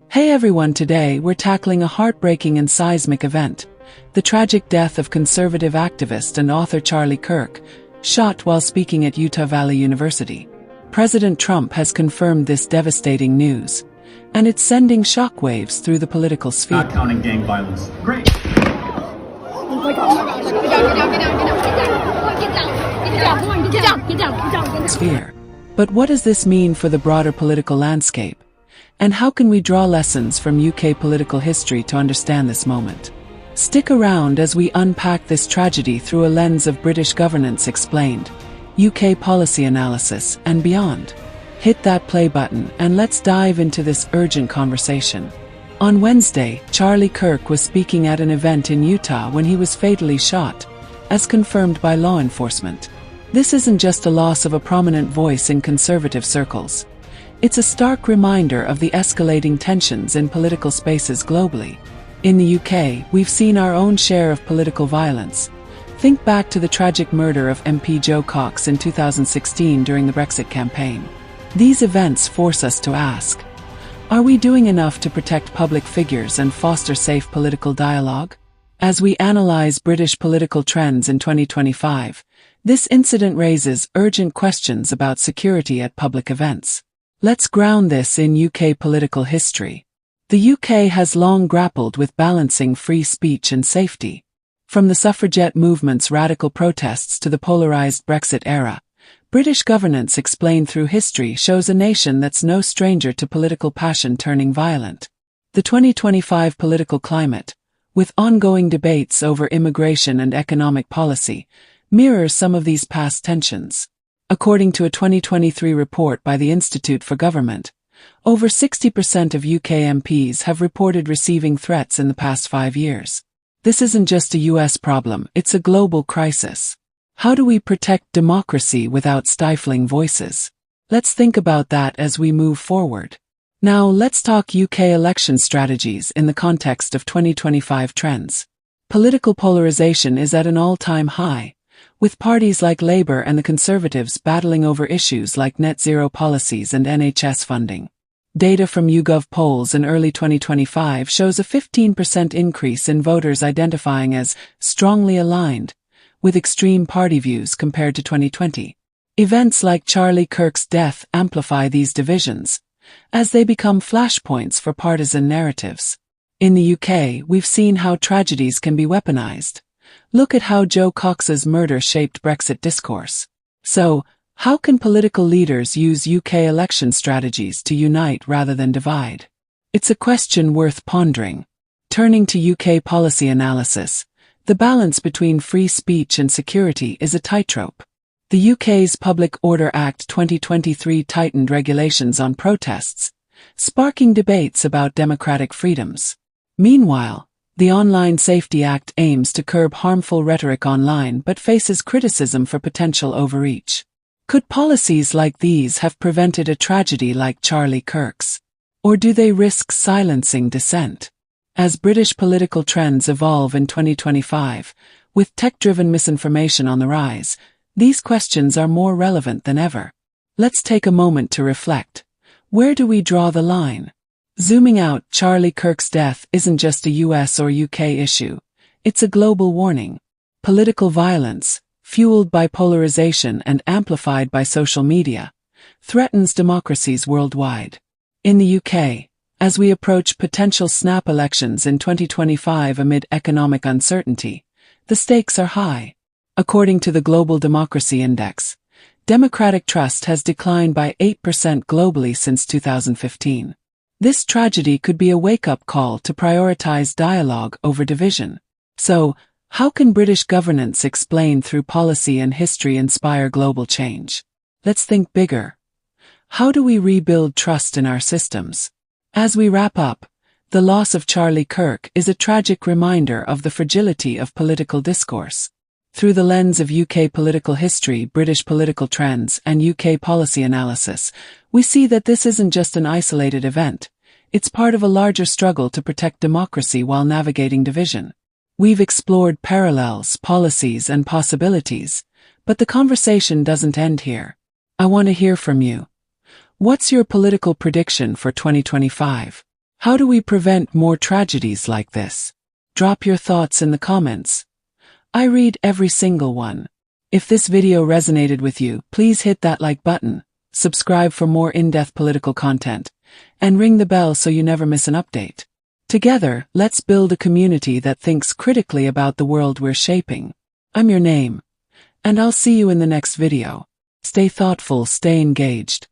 Hey everyone, today we're tackling a heartbreaking and seismic event. The tragic death of conservative activist and author Charlie Kirk, shot while speaking at Utah Valley University. President Trump has confirmed this devastating news, and it's sending shockwaves through the political sphere. Not counting gang violence. Great! But what does this mean for the broader political landscape? And how can we draw lessons from UK political history to understand this moment? Stick around as we unpack this tragedy through a lens of British governance explained, UK policy analysis, and beyond. Hit that play button and let's dive into this urgent conversation. On Wednesday, Charlie Kirk was speaking at an event in Utah when he was fatally shot, as confirmed by law enforcement. This isn't just a loss of a prominent voice in conservative circles. It's a stark reminder of the escalating tensions in political spaces globally. In the UK, we've seen our own share of political violence. Think back to the tragic murder of MP Jo Cox in 2016 during the Brexit campaign. These events force us to ask, are we doing enough to protect public figures and foster safe political dialogue? As we analyze British political trends in 2025, this incident raises urgent questions about security at public events. Let's ground this in UK political history. The UK has long grappled with balancing free speech and safety. From the suffragette movement's radical protests to the polarized Brexit era, British governance explained through history shows a nation that's no stranger to political passion turning violent. The 2025 political climate, with ongoing debates over immigration and economic policy, mirrors some of these past tensions. According to a 2023 report by the Institute for Government, over 60% of UK MPs have reported receiving threats in the past 5 years. This isn't just a US problem, it's a global crisis. How do we protect democracy without stifling voices? Let's think about that as we move forward. Now let's talk UK election strategies in the context of 2025 trends. Political polarization is at an all-time high, with parties like Labour and the Conservatives battling over issues like net zero policies and NHS funding. Data from YouGov polls in early 2025 shows a 15% increase in voters identifying as strongly aligned with extreme party views compared to 2020. Events like Charlie Kirk's death amplify these divisions, as they become flashpoints for partisan narratives. In the UK, we've seen how tragedies can be weaponized. Look at how Jo Cox's murder shaped Brexit discourse. So, how can political leaders use UK election strategies to unite rather than divide? It's a question worth pondering. Turning to UK policy analysis, the balance between free speech and security is a tightrope. The UK's Public Order Act 2023 tightened regulations on protests, sparking debates about democratic freedoms. Meanwhile, the Online Safety Act aims to curb harmful rhetoric online but faces criticism for potential overreach. Could policies like these have prevented a tragedy like Charlie Kirk's? Or do they risk silencing dissent? As British political trends evolve in 2025, with tech-driven misinformation on the rise, these questions are more relevant than ever. Let's take a moment to reflect. Where do we draw the line? Zooming out, Charlie Kirk's death isn't just a US or UK issue. It's a global warning. Political violence, fueled by polarization and amplified by social media, threatens democracies worldwide. In the UK, as we approach potential snap elections in 2025 amid economic uncertainty, the stakes are high. According to the Global Democracy Index, democratic trust has declined by 8% globally since 2015. This tragedy could be a wake-up call to prioritize dialogue over division. So, how can British governance explained through policy and history inspire global change? Let's think bigger. How do we rebuild trust in our systems? As we wrap up, the loss of Charlie Kirk is a tragic reminder of the fragility of political discourse. Through the lens of UK political history, British political trends, and UK policy analysis, we see that this isn't just an isolated event. It's part of a larger struggle to protect democracy while navigating division. We've explored parallels, policies, and possibilities, but the conversation doesn't end here. I want to hear from you. What's your political prediction for 2025? How do we prevent more tragedies like this? Drop your thoughts in the comments. I read every single one. If this video resonated with you, please hit that like button, subscribe for more in-depth political content, and ring the bell so you never miss an update. Together, let's build a community that thinks critically about the world we're shaping. I'm your name, and I'll see you in the next video. Stay thoughtful, stay engaged.